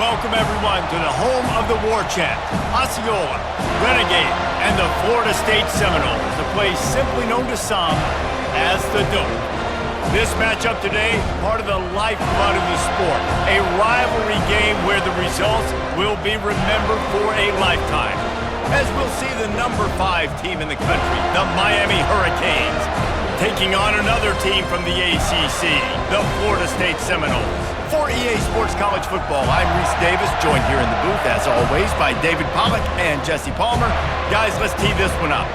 Welcome, everyone, to the home of the War Chant, Osceola, Renegade, and the Florida State Seminoles, a place simply known to some as the Dope. This matchup today, part of the lifeblood of the sport, a rivalry game where the results will be remembered for a lifetime, as we'll see the number 5 team in the country, the Miami Hurricanes, taking on another team from the ACC, the Florida State Seminoles. For EA Sports College Football, I'm Reese Davis, joined here in the booth, as always, by David Pollack and Jesse Palmer. Guys, let's tee this one up.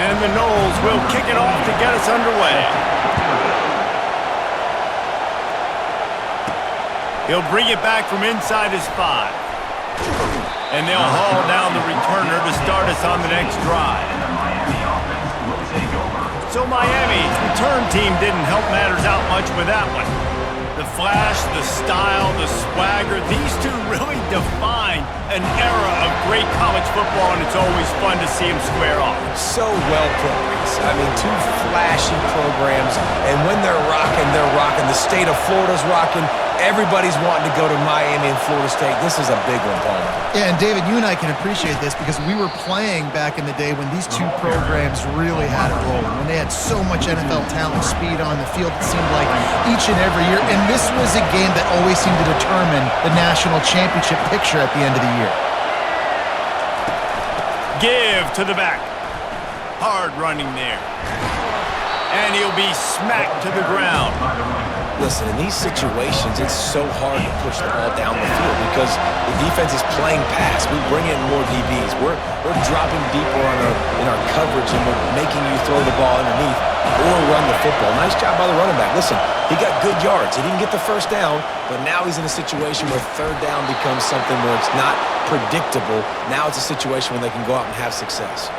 And the Noles will kick it off to get us underway. He'll bring it back from inside his 5. And they'll haul down the returner to start us on the next drive. So Miami's return team didn't help matters out much with that one. The flash, the style, the swagger, these two really define an era of great college football, and it's always fun to see them square off. So well put, Reese. I mean, two flashy programs, and when they're rocking, they're rocking. The state of Florida's rocking. Everybody's wanting to go to Miami and Florida State. This is a big one, Palmer. Yeah, and David, you and I can appreciate this because we were playing back in the day when these two programs really had it rolling, when they had so much NFL talent, speed on the field, it seemed like each and every year. And this was a game that always seemed to determine the national championship picture at the end of the year. Give to the back. Hard running there. And he'll be smacked to the ground. Listen, in these situations, it's so hard to push the ball down the field because the defense is playing pass. We bring in more DBs. We're dropping deeper in our coverage, and we're making you throw the ball underneath or run the football. Nice job by the running back. Listen, he got good yards. He didn't get the first down, but now he's in a situation where third down becomes something where it's not predictable. Now it's a situation where they can go out and have success.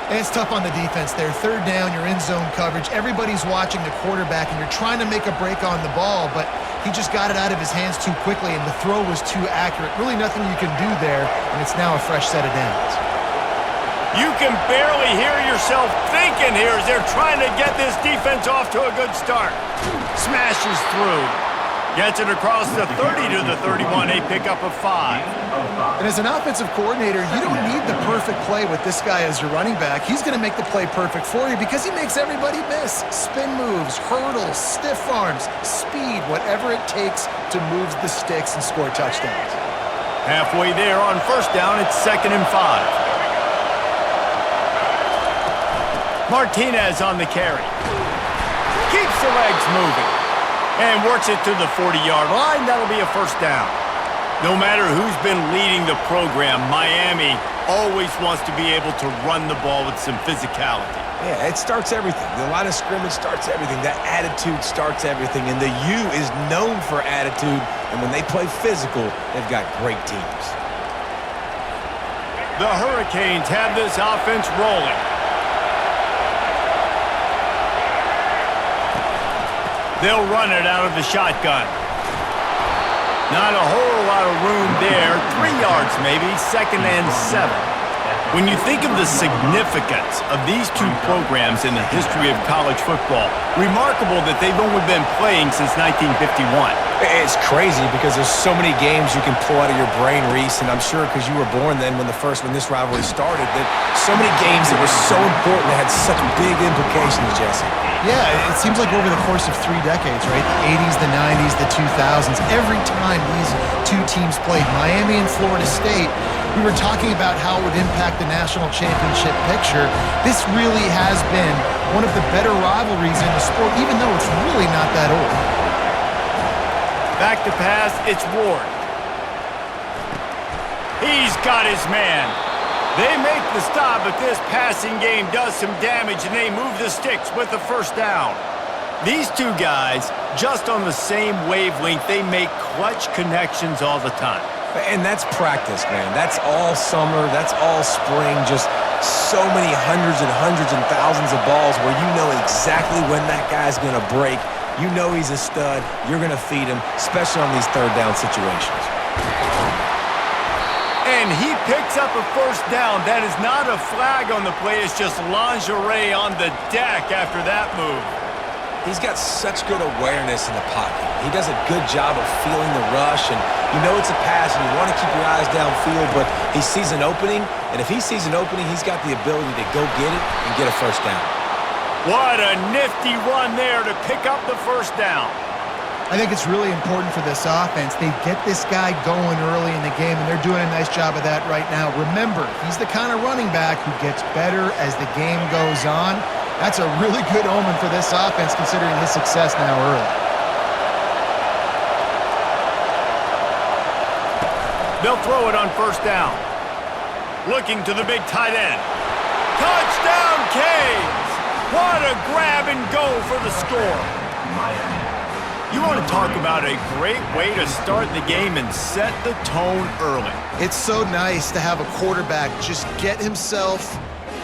And it's tough on the defense there. Third down, you're in zone coverage. Everybody's watching the quarterback, and you're trying to make a break on the ball, but he just got it out of his hands too quickly, and the throw was too accurate. Really nothing you can do there, and it's now a fresh set of downs. You can barely hear yourself thinking here as they're trying to get this defense off to a good start. Smashes through. Gets it across the 30 to the 31, a pickup of 5. And as an offensive coordinator, you don't need the perfect play with this guy as your running back. He's going to make the play perfect for you because he makes everybody miss. Spin moves, hurdles, stiff arms, speed, whatever it takes to move the sticks and score touchdowns. Halfway there on first down, it's 2nd and 5. Martinez on the carry. Keeps the legs moving. And works it to the 40-yard line. That'll be a first down. No matter who's been leading the program, Miami always wants to be able to run the ball with some physicality. Yeah, it starts everything. The line of scrimmage starts everything. That attitude starts everything. And the U is known for attitude. And when they play physical, they've got great teams. The Hurricanes have this offense rolling. They'll run it out of the shotgun. Not a whole lot of room there. 3 yards maybe, 2nd and 7. When you think of the significance of these two programs in the history of college football, remarkable that they've only been playing since 1951. It's crazy because there's so many games you can pull out of your brain, Reese, and I'm sure because you were born then when this rivalry started, that so many games that were so important that had such big implications, Jesse. Yeah, it seems like over the course of 3 decades, right? The 80s, the 90s, the 2000s, every time these two teams played, Miami and Florida State, we were talking about how it would impact the national championship picture. This really has been one of the better rivalries in the sport, even though it's really not that old. Back to pass, it's Ward. He's got his man. They make the stop, but this passing game does some damage, and they move the sticks with the first down. These two guys, just on the same wavelength, they make clutch connections all the time. And that's practice, man. That's all summer. That's all spring. Just so many hundreds and thousands of balls where you know exactly when that guy's going to break. You know he's a stud. You're going to feed him, especially on these third down situations. And And he picks up a first down. That is not a flag on the play. It's just lingerie on the deck after that move. He's got such good awareness in the pocket. He does a good job of feeling the rush, and you know it's a pass, and you want to keep your eyes downfield, but he sees an opening, and if he sees an opening, he's got the ability to go get it and get a first down. What a nifty run there to pick up the first down. I think it's really important for this offense. They get this guy going early in the game, and they're doing a nice job of that right now. Remember, he's the kind of running back who gets better as the game goes on. That's a really good omen for this offense, considering his success now early. They'll throw it on first down. Looking to the big tight end. Touchdown, Canes! What a grab and go for the score. You want to talk about a great way to start the game and set the tone early. It's so nice to have a quarterback just get himself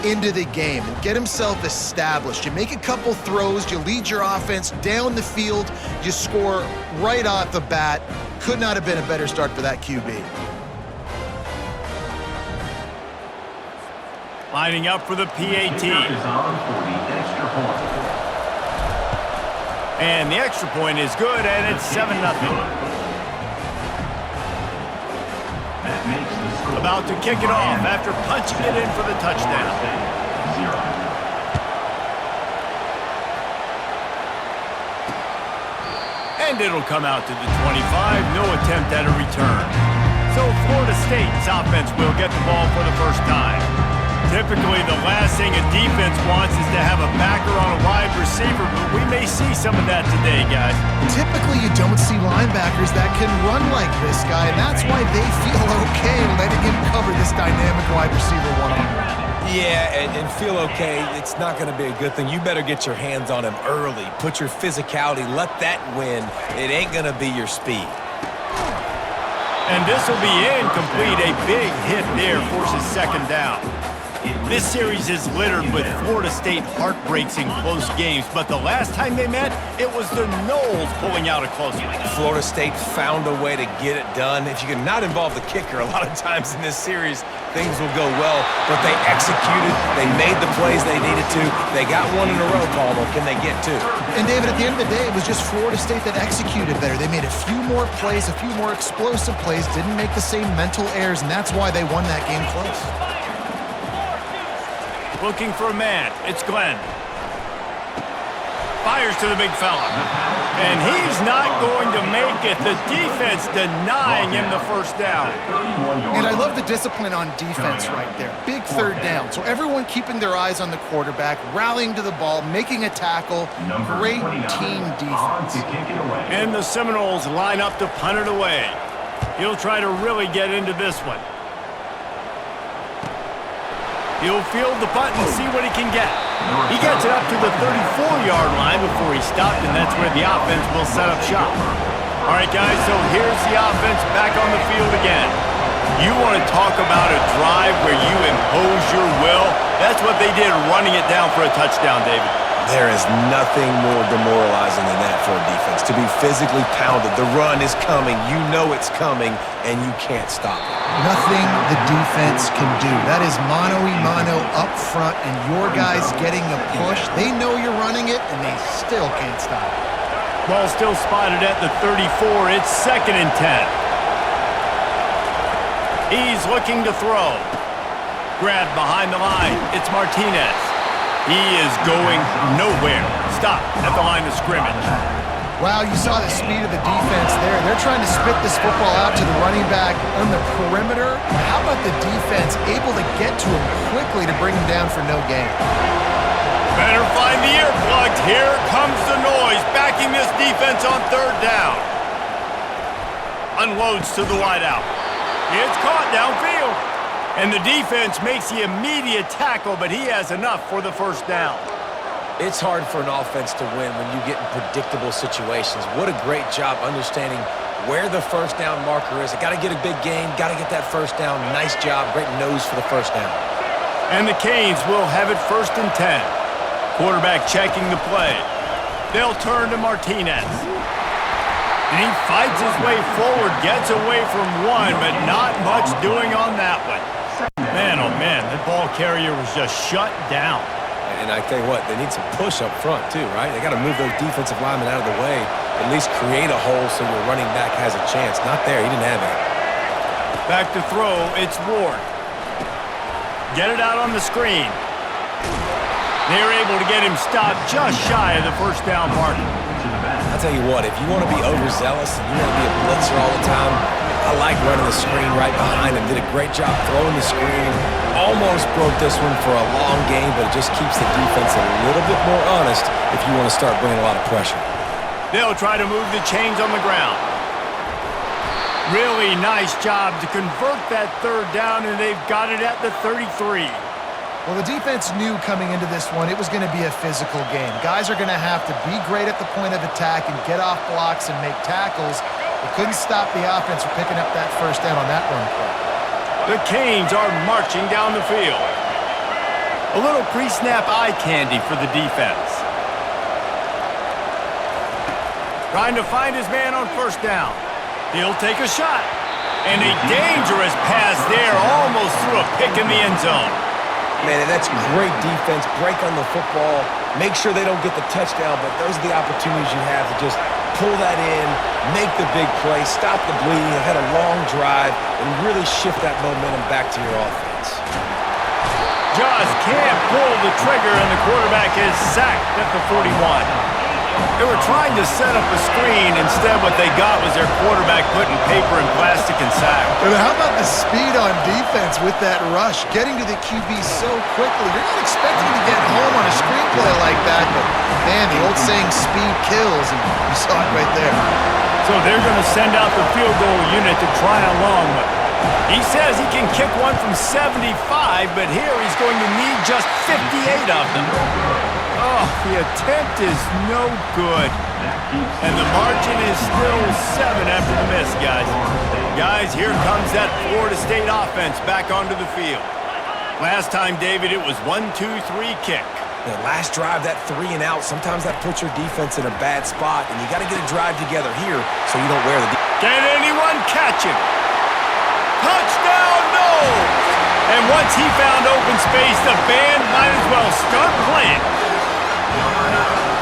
into the game and get himself established. You make a couple throws, you lead your offense down the field, you score right off the bat. Could not have been a better start for that QB. Lining up for the PAT. And the extra point is good, and it's 7-0. About to kick it off after punching it in for the touchdown. And it'll come out to the 25. No attempt at a return. So Florida State's offense will get the ball for the first time. Typically, the last thing a defense wants is to have a backer on a wide receiver, but we may see some of that today, guys. Typically, you don't see linebackers that can run like this guy, and that's why they feel okay letting him cover this dynamic wide receiver one-on-one. Yeah, and feel okay, it's not going to be a good thing. You better get your hands on him early. Put your physicality, let that win. It ain't going to be your speed. And this will be incomplete. A big hit there forces second down. This series is littered with Florida State heartbreaks in close games, but the last time they met, it was the Noles pulling out a close one. Florida State found a way to get it done. If you can not involve the kicker, a lot of times in this series, things will go well, but they executed, they made the plays they needed to. They got one in a row, Paul, but can they get two? And David, at the end of the day, it was just Florida State that executed better. They made a few more plays, a few more explosive plays, didn't make the same mental errors, and that's why they won that game close. Looking for a man. It's Glenn. Fires to the big fella. And he's not going to make it. The defense denying him the first down. And I love the discipline on defense right there. Big third down. So everyone keeping their eyes on the quarterback, rallying to the ball, making a tackle. Great team defense. And the Seminoles line up to punt it away. He'll try to really get into this one. He'll field the punt and see what he can get. He gets it up to the 34-yard line before he stopped, and that's where the offense will set up shop. All right, guys, so here's the offense back on the field again. You want to talk about a drive where you impose your will? That's what they did, running it down for a touchdown, David. There is nothing more demoralizing than that for a defense. To be physically pounded, the run is coming, you know it's coming, and you can't stop it. Nothing the defense can do. That is mano-a-mano up front, and your guys getting a push. They know you're running it, and they still can't stop it. Ball still spotted at the 34. It's 2nd and 10. He's looking to throw. Grabbed behind the line. It's Martinez. He is going nowhere. Stop at the line of scrimmage. Wow, you saw the speed of the defense there. They're trying to spit this football out to the running back on the perimeter. How about the defense able to get to him quickly to bring him down for no gain? Better find the earplugs. Here comes the noise, backing this defense on third down. Unloads to the wideout. It's caught downfield. And the defense makes the immediate tackle, but he has enough for the first down. It's hard for an offense to win when you get in predictable situations. What a great job understanding where the first down marker is. Got to get a big gain, got to get that first down. Nice job, great nose for the first down. And the Canes will have it 1st and 10. Quarterback checking the play. They'll turn to Martinez. And he fights his way forward, gets away from one, but not much doing on that one. Man, oh man, that ball carrier was just shut down. And I tell you what, they need some push up front too, right? They got to move those defensive linemen out of the way, at least create a hole so your running back has a chance. Not there, he didn't have it. Back to throw, it's Ward. Get it out on the screen. They're able to get him stopped just shy of the first down marker. I'll tell you what, if you want to be overzealous and you want to be a blitzer all the time, I like running the screen right behind him. Did a great job throwing the screen. Almost broke this one for a long game, but it just keeps the defense a little bit more honest if you want to start bringing a lot of pressure. They'll try to move the chains on the ground. Really nice job to convert that third down, and they've got it at the 33. Well, the defense knew coming into this one it was going to be a physical game. Guys are going to have to be great at the point of attack and get off blocks and make tackles. They couldn't stop the offense from picking up that first down on that run play. The Canes are marching down the field. A little pre-snap eye candy for the defense. Trying to find his man on first down. He'll take a shot. And a dangerous pass there, almost threw a pick in the end zone. Man, that's great defense. Break on the football. Make sure they don't get the touchdown, but those are the opportunities you have to just pull that in, make the big play, stop the bleeding, had a long drive, and really shift that momentum back to your offense. Just can't pull the trigger, and the quarterback is sacked at the 41. They were trying to set up a screen. Instead, what they got was their quarterback putting paper and plastic and sack. But how about the speed on defense with that rush? Getting to the QB so quickly. You're not expecting to get home on a screenplay like that, but, man, the old saying, speed kills, and you saw it right there. So they're going to send out the field goal unit to try along with it. He says he can kick one from 75, but here he's going to need just 58 of them. Oh, the attempt is no good. And the margin is still 7 after the miss, guys. Guys, here comes that Florida State offense back onto the field. Last time, David, it was 1-2-3 kick. The last drive, that 3 and out, sometimes that puts your defense in a bad spot, and you got to get a drive together here so you don't wear the Can anyone catch him? Touchdown, no! And once he found open space, the band might as well start playing.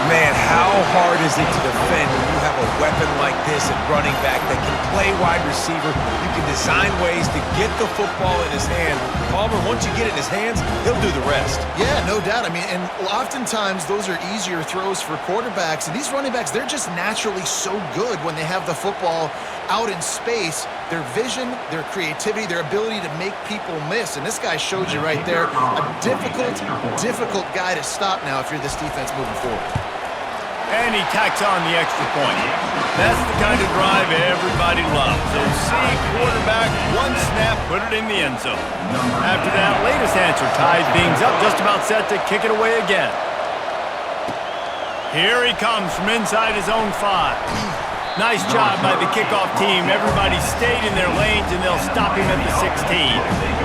Man, how hard is it to defend when you have a weapon like this at running back that can play wide receiver? You can design ways to get the football in his hand. Palmer, once you get it in his hands, he'll do the rest. Yeah, no doubt. I mean, and oftentimes those are easier throws for quarterbacks. And these running backs, they're just naturally so good when they have the football out in space. Their vision, their creativity, their ability to make people miss. And this guy showed you right there, a difficult guy to stop now if you're this defense moving forward. And he tacks on the extra point. That's the kind of drive everybody loves. So see quarterback, one snap, put it in the end zone. After that latest answer ties things up, just about set to kick it away again. Here he comes from inside his own 5. Nice job by the kickoff team. Everybody stayed in their lanes, and they'll stop him at the 16.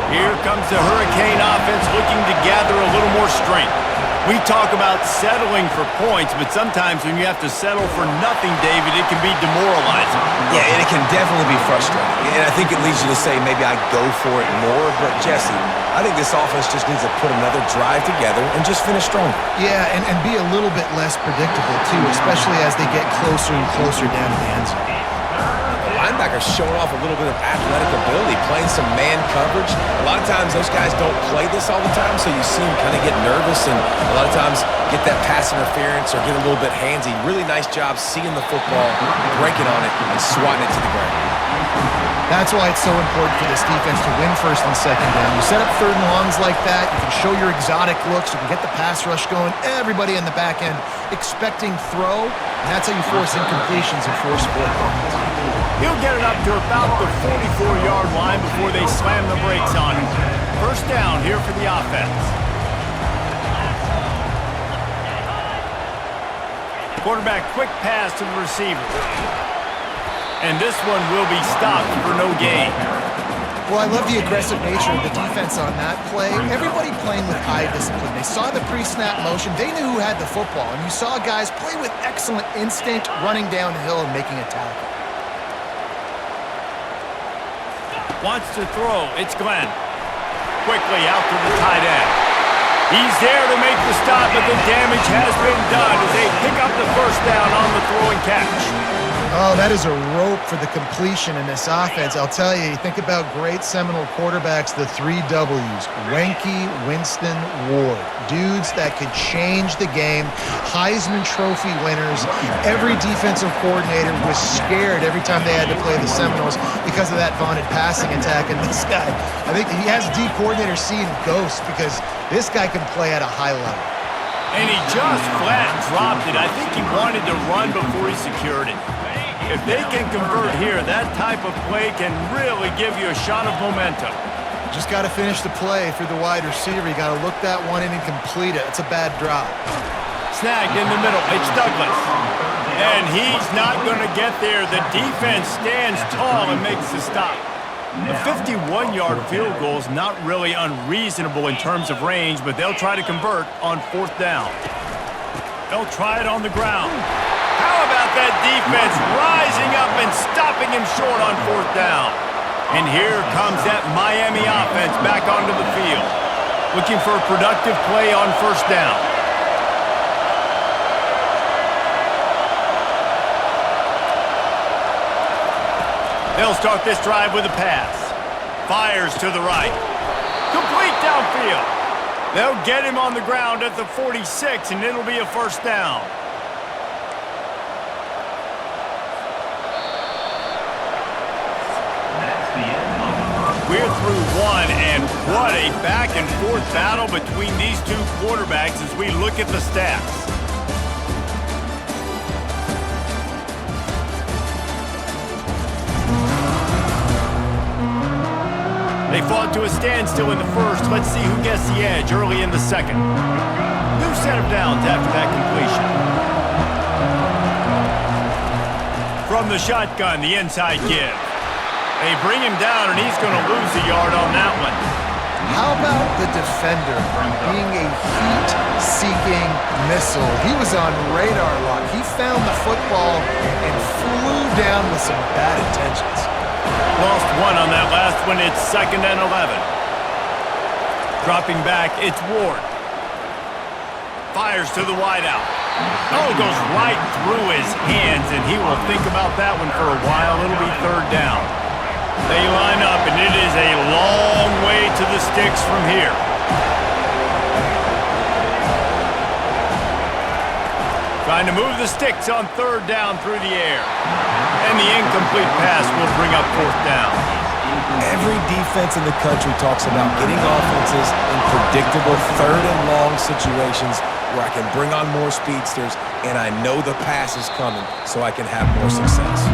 Here comes the Hurricane offense looking to gather a little more strength. We talk about settling for points, but sometimes when you have to settle for nothing, David, it can be demoralizing. Yeah, and it can definitely be frustrating. And I think it leads you to say maybe I go for it more. But, Jesse, I think this offense just needs to put another drive together and just finish stronger. Yeah, and be a little bit less predictable, too, especially as they get closer and closer down to the end zone. Linebackers showing off a little bit of athletic ability, playing some man coverage. A lot of times those guys don't play this all the time, so you see them kind of get nervous and a lot of times get that pass interference or get a little bit handsy. Really nice job seeing the football, breaking on it, and swatting it to the ground. That's why it's so important for this defense to win first and second down. You set up third and longs like that, you can show your exotic looks, you can get the pass rush going, everybody in the back end expecting throw, and that's how you force incompletions and force split points. He'll get it up to about the 44-yard line before they slam the brakes on him. First down here for the offense. Quarterback quick pass to the receiver. And this one will be stopped for no gain. Well, I love the aggressive nature of the defense on that play. Everybody playing with eye discipline. They saw the pre-snap motion. They knew who had the football. And you saw guys play with excellent instinct, running downhill and making a tackle. Wants to throw. It's Glenn. Quickly out to the tight end. He's there to make the stop, but the damage has been done as they pick up the first down on the throwing catch. Oh, that is a rope for the completion in this offense. I'll tell you think about great Seminole quarterbacks, the 3 W's, Wenke, Winston, Ward. Dudes that could change the game, Heisman Trophy winners. Every defensive coordinator was scared every time they had to play the Seminoles because of that vaunted passing attack. And this guy, I think he has D coordinator seeing ghosts because this guy can play at a high level. And he just flat dropped it. I think he wanted to run before he secured it. If they can convert here, that type of play can really give you a shot of momentum. Just got to finish the play for the wide receiver. You got to look that one in and complete it. It's a bad drop. Snagged in the middle. It's Douglas. And he's not going to get there. The defense stands tall and makes the stop. A 51-yard field goal is not really unreasonable in terms of range, but they'll try to convert on 4th down. They'll try it on the ground. How about that defense rising up and stopping him short on 4th down? And here comes that Miami offense back onto the field, looking for a productive play on 1st down. They'll start this drive with a pass. Fires to the right. Complete downfield. They'll get him on the ground at the 46, and it'll be a 1st down. We're through one, and what a back-and-forth battle between these two quarterbacks as we look at the stats. They fought to a standstill in the first. Let's see who gets the edge early in the second. New set of downs after that completion. From the shotgun, the inside give. They bring him down, and he's going to lose a yard on that one. How about the defender being a heat-seeking missile? He was on radar lock. He found the football and flew down with some bad intentions. Lost one on that last one. It's 2nd and 11. Dropping back, it's Ward. Fires to the wideout. Oh, goes right through his hands, and he will think about that one for a while. It'll be 3rd down. They line up, and it is a long way to the sticks from here. Trying to move the sticks on 3rd down through the air. And the incomplete pass will bring up 4th down. Every defense in the country talks about getting offenses in predictable 3rd and long situations where I can bring on more speedsters and I know the pass is coming so I can have more success.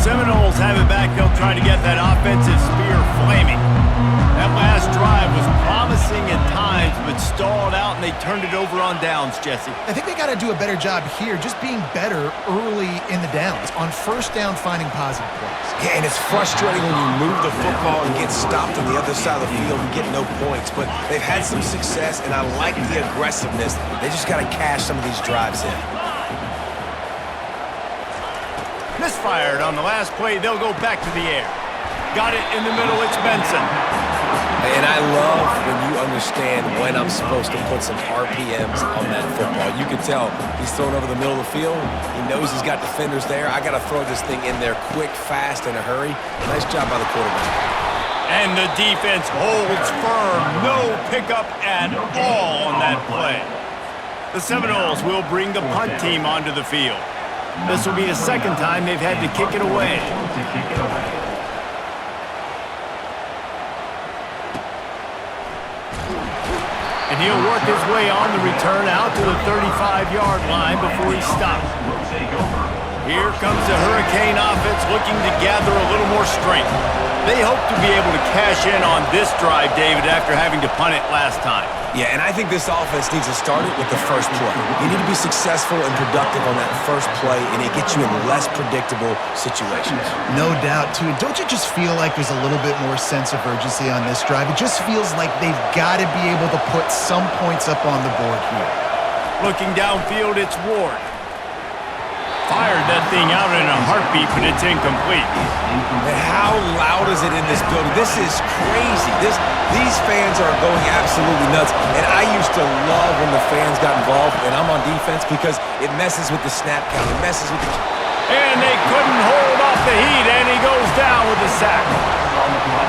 Seminoles have it back. They'll try to get that offensive spear flaming. That last drive was promising at times, but stalled out, and they turned it over on downs, Jesse. I think they got to do a better job here, just being better early in the downs. On 1st down, finding positive plays. Yeah, and it's frustrating when you move the football and get stopped on the other side of the field and get no points, but they've had some success, and I like the aggressiveness. They just got to cash some of these drives in. Misfired on the last play. They'll go back to the air. Got it in the middle. It's Benson. And I love when you understand when I'm supposed to put some RPMs on that football. You can tell he's throwing over the middle of the field. He knows he's got defenders there. I got to throw this thing in there quick, fast, in a hurry. Nice job by the quarterback. And the defense holds firm. No pickup at all on that play. The Seminoles will bring the punt team onto the field. This will be the 2nd time they've had to kick it away. And he'll work his way on the return out to the 35-yard line before he stops. Here comes the Hurricane offense looking to gather a little more strength. They hope to be able to cash in on this drive, David, after having to punt it last time. Yeah, and I think this offense needs to start it with the first play. You need to be successful and productive on that first play, and it gets you in less predictable situations. No doubt, too. And don't you just feel like there's a little bit more sense of urgency on this drive? It just feels like they've got to be able to put some points up on the board here. Looking downfield, it's Ward. Fired that thing out in a heartbeat, but it's incomplete. And how loud is it in this building? This is crazy. These fans are going absolutely nuts. And I used to love when the fans got involved, and I'm on defense because it messes with the snap count. It messes with the... And they couldn't hold off the heat, and he goes down with a sack.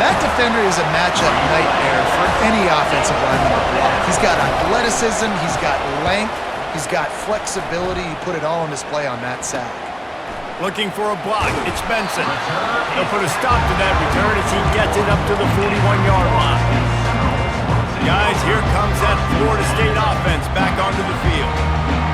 That defender is a matchup nightmare for any offensive lineman to block. He's got athleticism, he's got length, he's got flexibility. He put it all on display on that sack. Looking for a block. It's Benson. They'll put a stop to that return as he gets it up to the 41-yard line. Guys, here comes that Florida State offense back onto the field.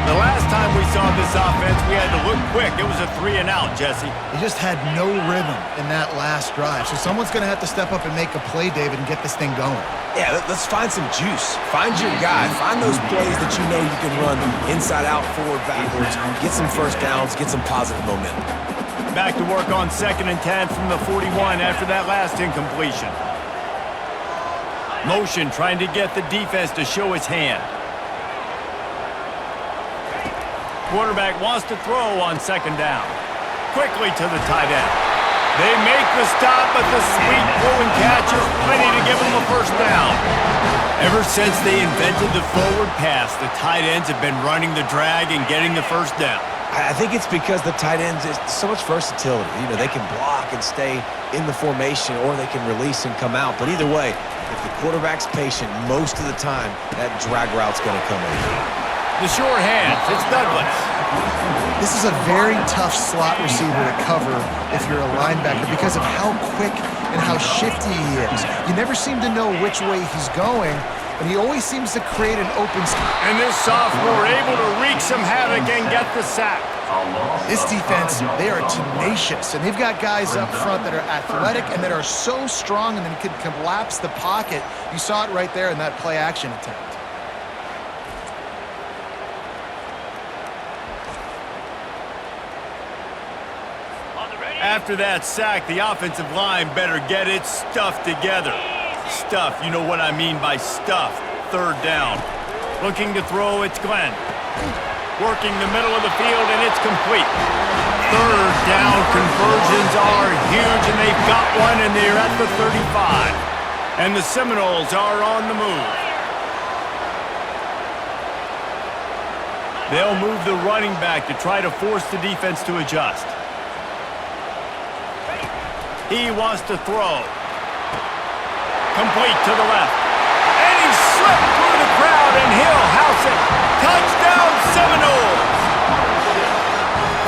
The last time we saw this offense, we had to look quick. It was a 3-and-out, Jesse. They just had no rhythm in that last drive. So someone's going to have to step up and make a play, David, and get this thing going. Yeah, let's find some juice. Find your guy. Find those plays that you know you can run inside out, forward, backwards. Get some first downs. Get some positive momentum. Back to work on 2nd and 10 from the 41 after that last incompletion. Motion trying to get the defense to show his hand. Quarterback wants to throw on 2nd down. Quickly to the tight end. They make the stop, but the sweet throw and catch is plenty to give them a first down. Ever since they invented the forward pass, the tight ends have been running the drag and getting the first down. I think it's because the tight ends is so much versatility. You know, they can block and stay in the formation, or they can release and come out. But either way, if the quarterback's patient, most of the time, that drag route's going to come in. The short hands, it's Douglas. This is a very tough slot receiver to cover if you're a linebacker because of how quick and how shifty he is. You never seem to know which way he's going, and he always seems to create an open spot. And this sophomore able to wreak some havoc and get the sack. This defense, they are tenacious, and they've got guys up front that are athletic and that are so strong and then can collapse the pocket. You saw it right there in that play-action attempt. After that sack, the offensive line better get its stuff together. Stuff, you know what I mean by stuff. 3rd down. Looking to throw, it's Glenn. Working the middle of the field, and it's complete. 3rd down conversions are huge, and they've got one, and they're at the 35. And the Seminoles are on the move. They'll move the running back to try to force the defense to adjust. He wants to throw. Complete to the left. And he slipped through the crowd, and he'll house it. Touchdown, Seminoles!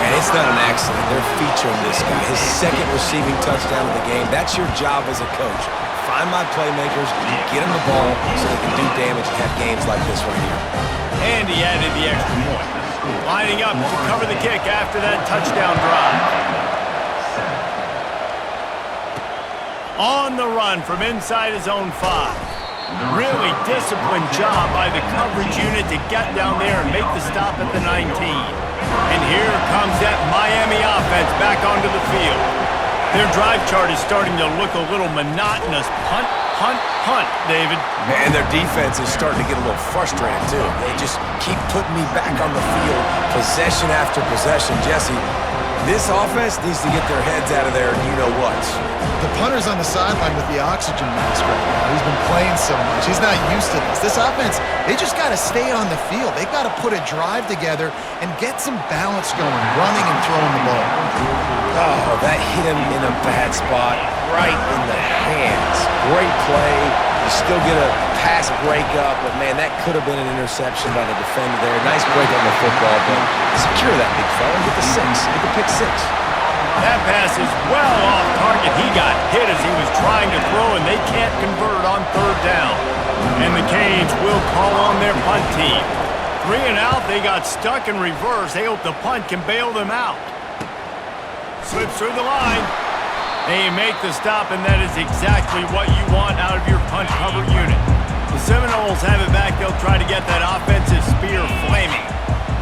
And it's not an accident. They're featuring this guy. His 2nd receiving touchdown of the game. That's your job as a coach. Find my playmakers, get them the ball so they can do damage and have games like this right here. And he added the extra point. Lining up to cover the kick after that touchdown drive. On the run from inside his own 5. Really disciplined job by the coverage unit to get down there and make the stop at the 19. And here comes that Miami offense back onto the field. Their drive chart is starting to look a little monotonous. Punt, punt, punt, David. And their defense is starting to get a little frustrated, too. They just keep putting me back on the field, possession after possession. Jesse, this offense needs to get their heads out of there, and you know what. The punter's on the sideline with the oxygen mask right now. He's been playing so much. He's not used to this. This offense, they just got to stay on the field. They've got to put a drive together and get some balance going, running and throwing the ball. Oh, that hit him in a bad spot, right in the hands. Great play. You still get a pass breakup, but, man, that could have been an interception by the defender there. Nice break on the football, but secure that big fella. Get the 6. Get the pick 6. That pass is well off target. He got hit as he was trying to throw, and they can't convert on 3rd down. And the Canes will call on their punt team. 3-and-out, they got stuck in reverse. They hope the punt can bail them out. Slips through the line. They make the stop, and that is exactly what you want out of your punt cover unit. The Seminoles have it back. They'll try to get that offensive spear flaming.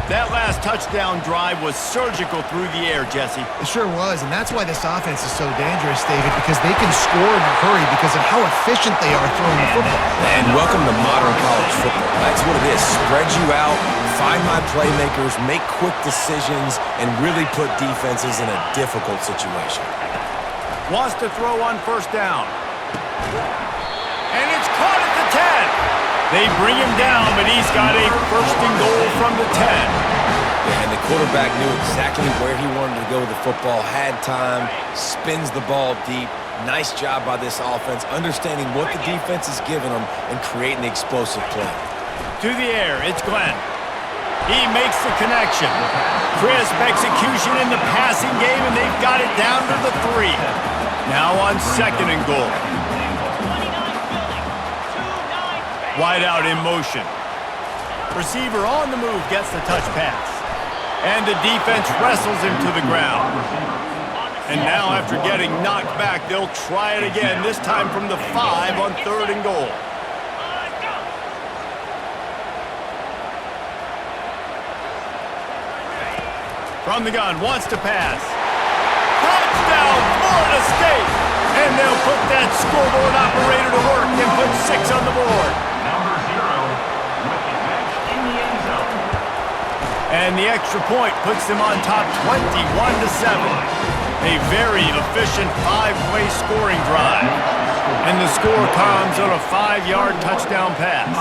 That last touchdown drive was surgical through the air, Jesse. It sure was, and that's why this offense is so dangerous, David, because they can score in a hurry because of how efficient they are throwing the football. And welcome to modern college football. That's what it is. Spread you out, find my playmakers, make quick decisions, and really put defenses in a difficult situation. Wants to throw on first down. And it's caught at the 10. They bring him down, but he's got a first and goal from the 10. Yeah, and the quarterback knew exactly where he wanted to go with the football, had time, spins the ball deep. Nice job by this offense, understanding what the defense is giving them and creating the explosive play. To the air, it's Glenn. He makes the connection. Crisp execution in the passing game, and they've got it down to the 3. Now on second and goal. Wide out in motion. Receiver on the move gets the touch pass. And the defense wrestles him to the ground. And now after getting knocked back, they'll try it again, this time from the 5 on third and goal. From the gun, wants to pass. Touchdown, Florida State! And they'll put that scoreboard operator to work and put 6 on the board. And the extra point puts them on top 21-7. A very efficient 5-play scoring drive. And the score comes on a 5-yard touchdown pass.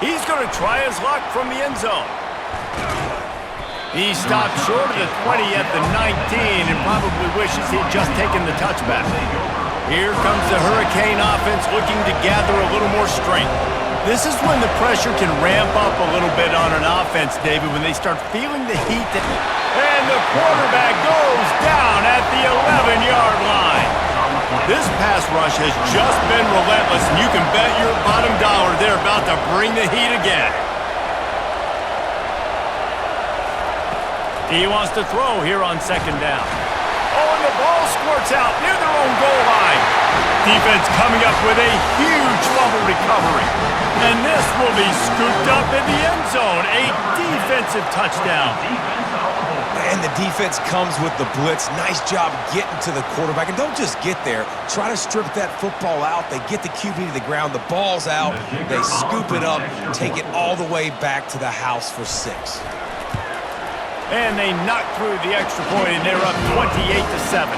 He's going to try his luck from the end zone. He stopped short of the 20 at the 19 and probably wishes he'd just taken the touchback. Here comes the Hurricane offense looking to gather a little more strength. This is when the pressure can ramp up a little bit on an offense, David, when they start feeling the heat. And the quarterback goes down at the 11-yard line. This pass rush has just been relentless, and you can bet your bottom dollar they're about to bring the heat again. He wants to throw here on second down. Oh, and the ball squirts out near their own goal line. Defense coming up with a huge fumble recovery. And this will be scooped up in the end zone. A defensive touchdown. And the defense comes with the blitz. Nice job getting to the quarterback. And don't just get there. Try to strip that football out. They get the QB to the ground. The ball's out. They scoop it up, take it all the way back to the house for 6. And they knock through the extra point, and they're up 28-7.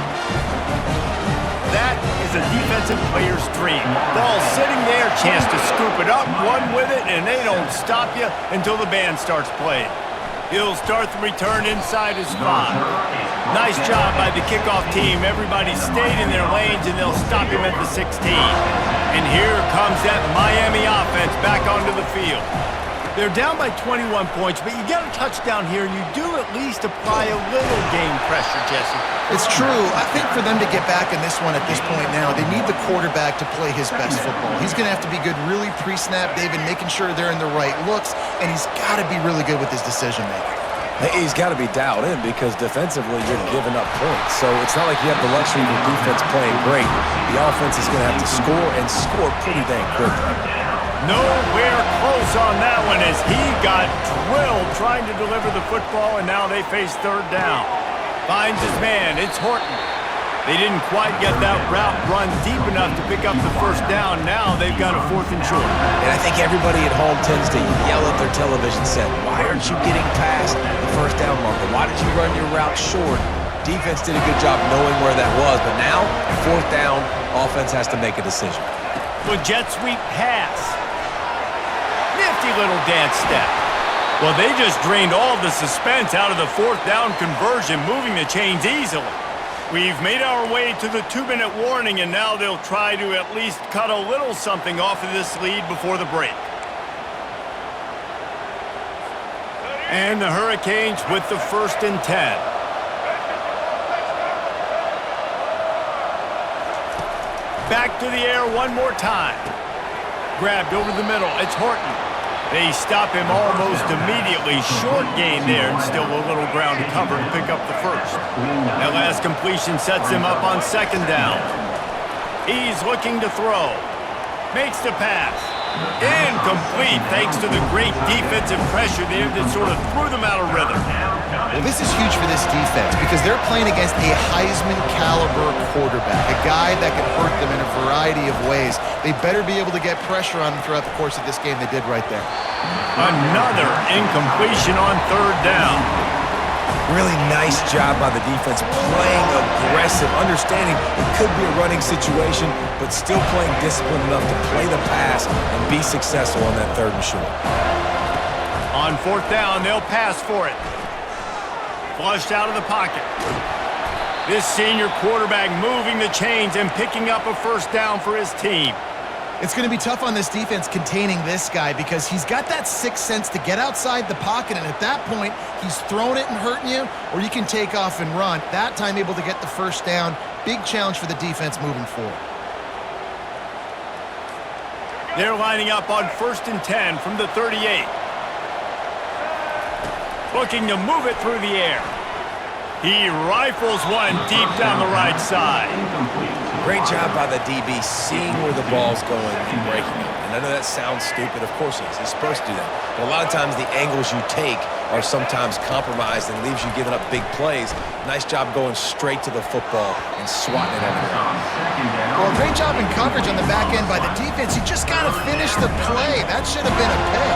That is a defensive player's dream. Ball sitting there, chance to scoop it up, run with it, and they don't stop you until the band starts playing. He'll start the return inside his 5. Nice job by the kickoff team. Everybody stayed in their lanes, and they'll stop him at the 16. And here comes that Miami offense back onto the field. They're down by 21 points, but you get a touchdown here, and you do at least apply a little game pressure, Jesse. It's true. I think for them to get back in this one at this point now, they need the quarterback to play his best football. He's going to have to be good really pre-snap, David, making sure they're in the right looks, and he's got to be really good with his decision-making. He's got to be dialed in because defensively you're giving up points. So it's not like you have the luxury of your defense playing great. The offense is going to have to score and score pretty dang quickly. Nowhere close on that one as he got drilled trying to deliver the football, and now they face third down. Finds his man. It's Horton. They didn't quite get that route run deep enough to pick up the first down. Now they've got a 4th and short. And I think everybody at home tends to yell at their television set, why aren't you getting past the first down marker? Why did you run your route short? Defense did a good job knowing where that was, but now, 4th down, offense has to make a decision. With jet sweep pass. Nifty little dance step. Well, they just drained all the suspense out of the 4th down conversion, moving the chains easily. We've made our way to the 2-minute warning, and now they'll try to at least cut a little something off of this lead before the break. And the Hurricanes with the 1st and 10. Back to the air one more time. Grabbed over the middle. It's Horton. They stop him almost immediately. Short gain there, and still a little ground to cover to pick up the first. That last completion sets him up on second down. He's looking to throw. Makes the pass. Incomplete thanks to the great defensive pressure there that sort of threw them out of rhythm. Well, this is huge for this defense because they're playing against a Heisman-caliber quarterback, a guy that can hurt them in a variety of ways. They better be able to get pressure on them throughout the course of this game. They did right there. Another incompletion on third down. Really nice job by the defense, playing aggressive, understanding it could be a running situation, but still playing disciplined enough to play the pass and be successful on that 3rd and short. On 4th down, they'll pass for it. Flushed out of the pocket. This senior quarterback moving the chains and picking up a 1st down for his team. It's going to be tough on this defense containing this guy because he's got that sixth sense to get outside the pocket, and at that point, he's throwing it and hurting you, or you can take off and run. That time able to get the 1st down. Big challenge for the defense moving forward. They're lining up on 1st and 10 from the 38. Looking to move it through the air. He rifles one deep down the right side. Great job by the DB seeing where the ball's going and breaking it. And I know that sounds stupid. Of course he is. He's supposed to do that. But a lot of times the angles you take are sometimes compromised and leaves you giving up big plays. Nice job going straight to the football and swatting it over the ground. Well, great job in coverage on the back end by the defense. You just got to finish the play. That should have been a pick.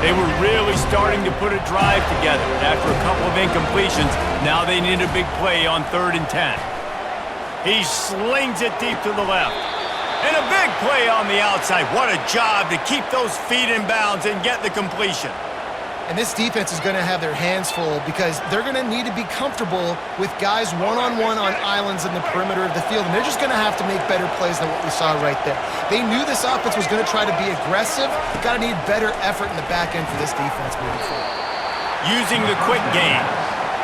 They were really starting to put a drive together. After a couple of incompletions, now they need a big play on 3rd and 10. He slings it deep to the left. And a big play on the outside. What a job to keep those feet in bounds and get the completion. And this defense is going to have their hands full because they're going to need to be comfortable with guys one-on-one on islands in the perimeter of the field. And they're just going to have to make better plays than what we saw right there. They knew this offense was going to try to be aggressive. Got to need better effort in the back end for this defense moving forward. Using the quick game.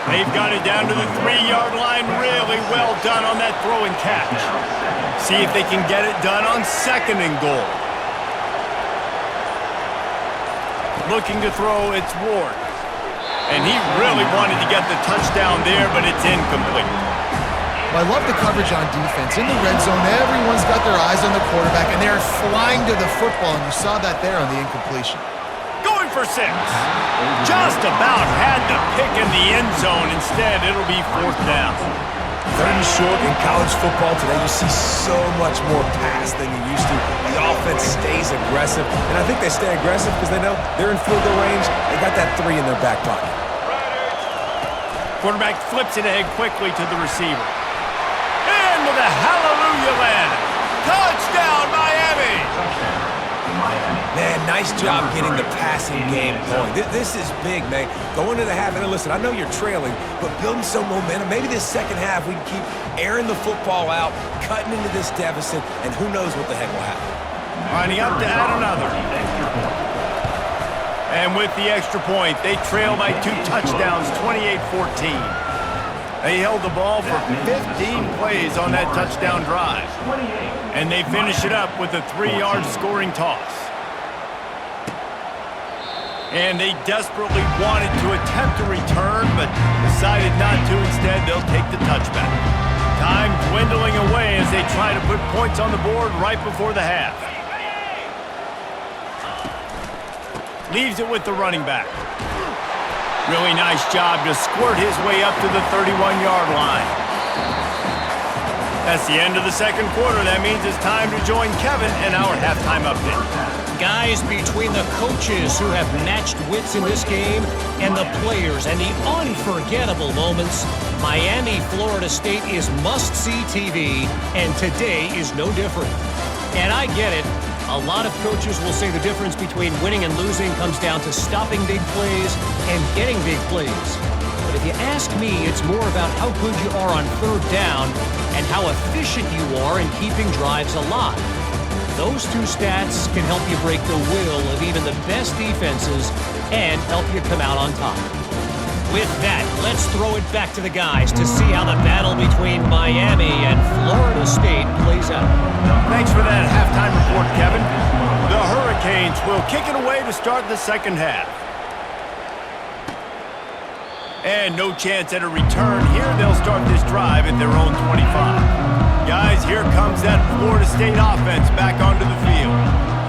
They've got it down to the 3-yard line. Really well done on that throw and catch. See if they can get it done on 2nd and goal. Looking to throw, it's Ward. And he really wanted to get the touchdown there, but it's incomplete. Well, I love the coverage on defense. In the red zone, everyone's got their eyes on the quarterback, and they're flying to the football, and you saw that there on the incompletion. Going for 6. Just about had the pick in the end zone. Instead, it'll be 4th down. 3rd and short in college football today, you see so much more pass than you used to. The offense stays aggressive, and I think they stay aggressive because they know they're in field goal range. They got that 3 in their back pocket. Quarterback flips it ahead quickly to the receiver. And with a hallelujah land. Touchdown, Miami! Man, nice job getting the passing game going. This is big, man. Going to the half, and listen, I know you're trailing, but building some momentum. Maybe this second half we can keep airing the football out, cutting into this deficit, and who knows what the heck will happen. Lining up to add another. And with the extra point, they trail by 2 touchdowns, 28-14. They held the ball for 15 plays on that touchdown drive. And they finish it up with a 3-yard scoring toss. And they desperately wanted to attempt a return, but decided not to. Instead, they'll take the touchback. Time dwindling away as they try to put points on the board right before the half. Leaves it with the running back. Really nice job to squirt his way up to the 31-yard line. That's the end of the 2nd quarter. That means it's time to join Kevin in our halftime update. Guys, between the coaches who have matched wits in this game and the players and the unforgettable moments, Miami, Florida State is must-see TV, and today is no different. And I get it. A lot of coaches will say the difference between winning and losing comes down to stopping big plays and getting big plays. But if you ask me, it's more about how good you are on 3rd down and how efficient you are in keeping drives alive. Those 2 stats can help you break the will of even the best defenses and help you come out on top. With that, let's throw it back to the guys to see how the battle between Miami and Florida State plays out. Thanks for that halftime report, Kevin. The Hurricanes will kick it away to start the 2nd half. And no chance at a return here. They'll start this drive at their own 25. Guys, here comes that Florida State offense back onto the field.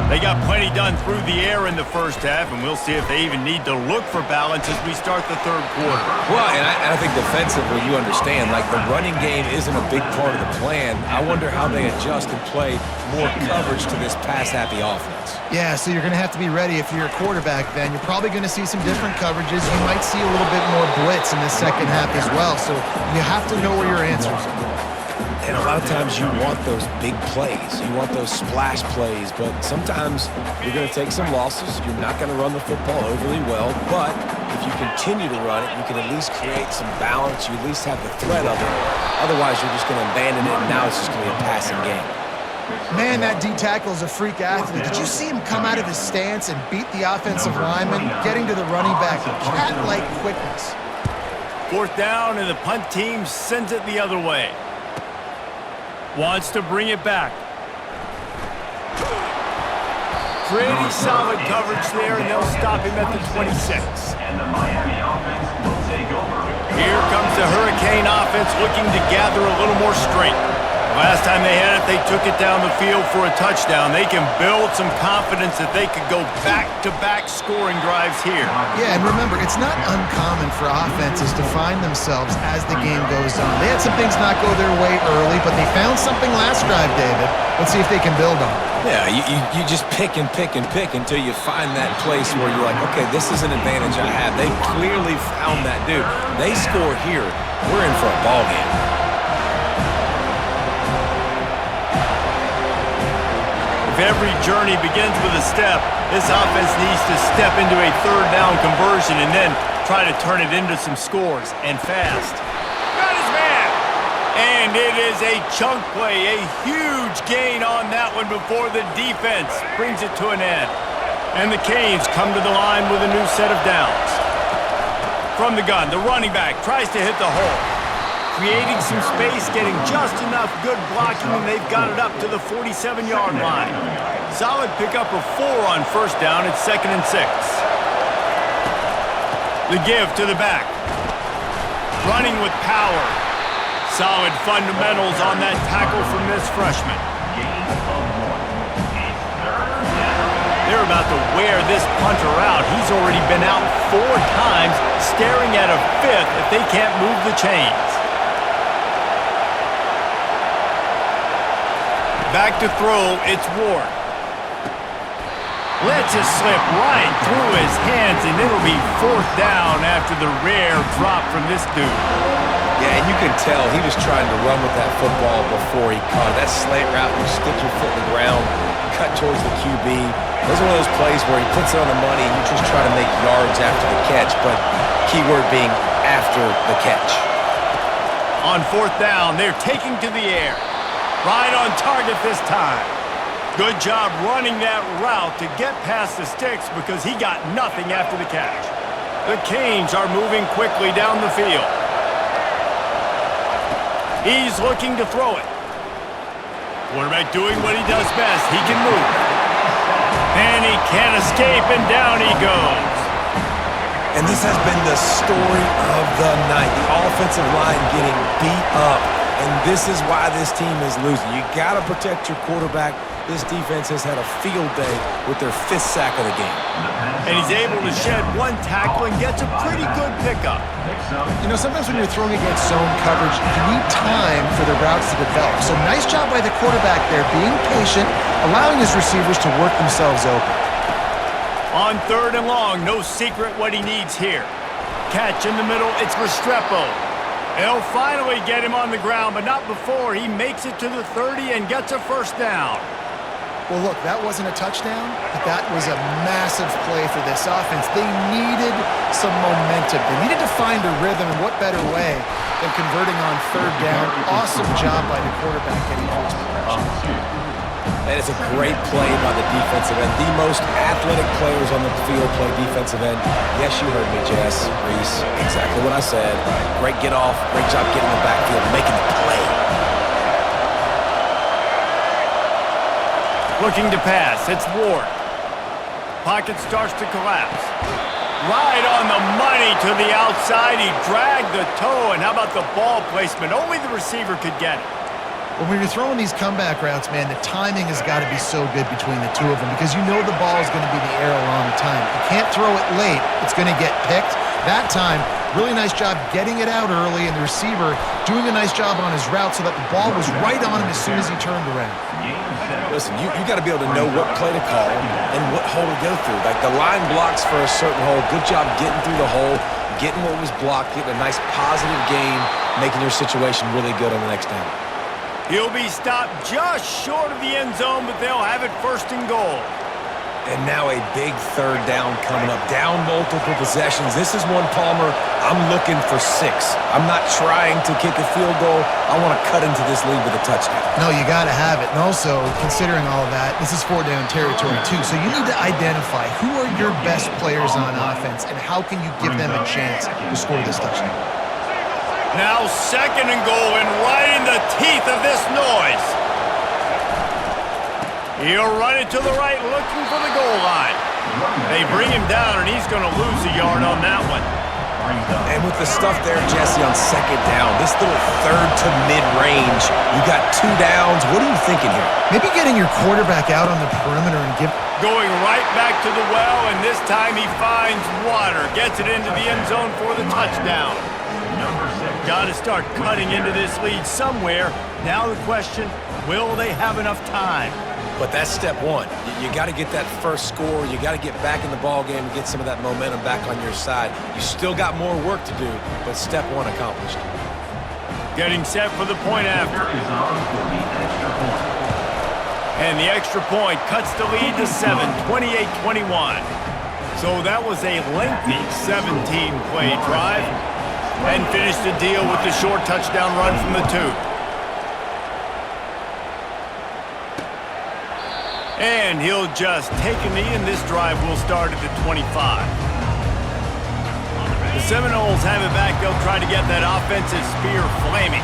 They got plenty done through the air in the first half, and we'll see if they even need to look for balance as we start the third quarter. Well, and I think defensively, you understand, like the running game isn't a big part of the plan. I wonder how they adjust and play more coverage to this pass-happy offense. Yeah, so you're going to have to be ready if you're a quarterback then. You're probably going to see some different coverages. You might see a little bit more blitz in the second half as well, so you have to know where your answers are. And a lot of times you want those big plays. You want those splash plays, but sometimes you're going to take some losses. You're not going to run the football overly well, but if you continue to run it, you can at least create some balance. You at least have the threat of it. Otherwise, you're just going to abandon it, and now it's just going to be a passing game. Man, that D tackle is a freak athlete. Did you see him come out of his stance and beat the offensive lineman, getting to the running back? Cat-like quickness. Fourth down, and the punt team sends it the other way. Wants to bring it back. Pretty solid coverage there, and they'll stop him at the 26. Here comes the Hurricane offense looking to gather a little more strength. Last time they had it, they took it down the field for a touchdown. They can build some confidence that they could go back-to-back scoring drives here. Yeah, and remember, it's not uncommon for offenses to find themselves as the game goes on. They had some things not go their way early, but they found something last drive, David. Let's see if they can build on it. Yeah, you just pick and pick and pick until you find that place where you're like, okay, this is an advantage I have. They clearly found that dude. They score here, we're in for a ball game. If every journey begins with a step, this offense needs to step into a third down conversion and then try to turn it into some scores, and fast. Got his man! And it is a chunk play, a huge gain on that one before the defense brings it to an end. And the Canes come to the line with a new set of downs. From the gun, the running back tries to hit the hole. Creating some space, getting just enough good blocking, and they've got it up to the 47-yard line. Solid pickup of 4 on first down. It's 2nd and 6. The give to the back. Running with power. Solid fundamentals on that tackle from this freshman. They're about to wear this punter out. He's already been out 4 times, staring at a 5th if they can't move the chains. Back to throw, it's Ward. Lets it slip right through his hands, and it'll be 4th down after the rare drop from this dude. Yeah, and you can tell he was trying to run with that football before he caught it. That slant route, you stick your foot in the ground, cut towards the QB. Those are one of those plays where he puts it on the money and you just try to make yards after the catch, but keyword being after the catch. On 4th down, they're taking to the air. Right on target this time. Good job running that route to get past the sticks because he got nothing after the catch. The Canes are moving quickly down the field. He's looking to throw it. Quarterback doing what he does best. He can move. And he can't escape, and down he goes. And this has been the story of the night. The offensive line getting beat up. And this is why this team is losing. You got to protect your quarterback. This defense has had a field day with their 5th sack of the game. And he's able to shed 1 tackle and gets a pretty good pickup. You know, sometimes when you're throwing against zone coverage, you need time for the routes to develop. So nice job by the quarterback there, being patient, allowing his receivers to work themselves open. On 3rd and long, no secret what he needs here. Catch in the middle, it's Restrepo. They'll finally get him on the ground, but not before he makes it to the 30 and gets a 1st down. Well, look, that wasn't a touchdown, but that was a massive play for this offense. They needed some momentum. They needed to find a rhythm, and what better way than converting on 3rd down. Awesome job by the quarterback getting through his progression. And it's a great play by the defensive end. The most athletic players on the field play defensive end. Yes, you heard me, Jess, Reese. Exactly what I said. Great get off. Great job getting in the backfield, making the play. Looking to pass. It's Ward. Pocket starts to collapse. Right on the money to the outside. He dragged the toe. And how about the ball placement? Only the receiver could get it. When you're throwing these comeback routes, man, the timing has got to be so good between the two of them because you know the ball is going to be in the air a long time. You can't throw it late. It's going to get picked. That time, really nice job getting it out early, and the receiver doing a nice job on his route so that the ball was right on him as soon as he turned around. Listen, you got to be able to know what play to call and what hole to go through. Like the line blocks for a certain hole. Good job getting through the hole, getting what was blocked, getting a nice positive gain, making your situation really good on the next down. He'll be stopped just short of the end zone, but they'll have it first and goal. And now a big third down coming up. Down multiple possessions. This is one, Palmer, I'm looking for 6. I'm not trying to kick a field goal. I want to cut into this lead with a touchdown. No, you got to have it. And also, considering all of that, this is 4-down territory too. So you need to identify who are your best players on offense and how can you give them a chance to score this touchdown. Now second and goal, and right in the teeth of this noise. He'll run it to the right, looking for the goal line. They bring him down, and he's going to lose a yard on that one. And with the stuff there, Jesse, on second down, this little third to mid-range, you got 2 downs. What are you thinking here? Maybe getting your quarterback out on the perimeter and give... Going right back to the well, and this time he finds water. Gets it into the end zone for the touchdown. Got to start cutting into this lead somewhere. Now the question, will they have enough time? But that's step one. You got to get that first score. You got to get back in the ball game and get some of that momentum back on your side. You still got more work to do, but step one accomplished. Getting set for the point after. And the extra point cuts the lead to 7, 28-21. So that was a lengthy 17-play drive. And finished the deal with the short touchdown run from the 2. And he'll just take a knee, and this drive will start at the 25. The Seminoles have it back. They'll try to get that offensive spear flaming.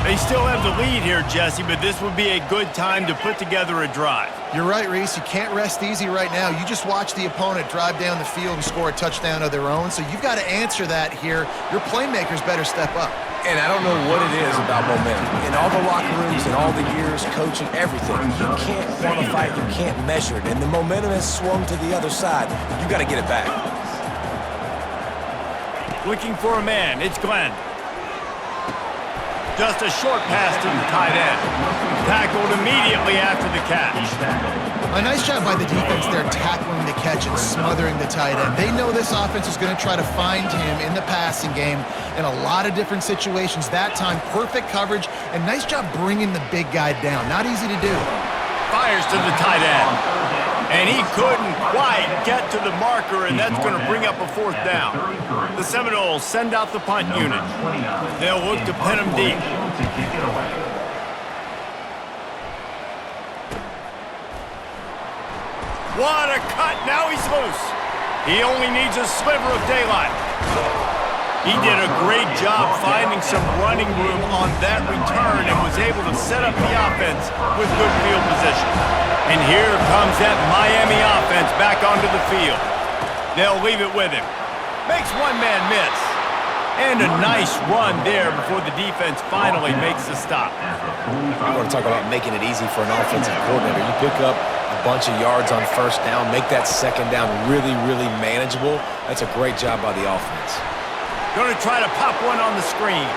They still have the lead here, Jesse, but this would be a good time to put together a drive. You're right, Reese. You can't rest easy right now. You just watch the opponent drive down the field and score a touchdown of their own, so you've got to answer that here. Your playmakers better step up. And I don't know what it is about momentum. In all the locker rooms, in all the years, coaching, everything, you can't quantify it, you can't measure it. And the momentum has swung to the other side. You got to get it back. Looking for a man. It's Glenn. Just a short pass to the tight end. Tackled immediately after the catch. A nice job by the defense there tackling the catch and smothering the tight end. They know this offense is going to try to find him in the passing game in a lot of different situations. That time, perfect coverage, and nice job bringing the big guy down. Not easy to do. Fires to the tight end. And he couldn't quite get to the marker, and that's going to bring up a 4th down. The Seminoles send out the punt unit. They'll look to pin him deep. What a cut! Now he's loose. He only needs a sliver of daylight. He did a great job finding some running room on that return and was able to set up the offense with good field position. And here comes that Miami offense back onto the field. They'll leave it with him. Makes one man miss. And a nice run there before the defense finally makes the stop. You want to talk about making it easy for an offensive coordinator. You pick up a bunch of yards on first down, make that second down really, really manageable. That's a great job by the offense. Going to try to pop one on the screen.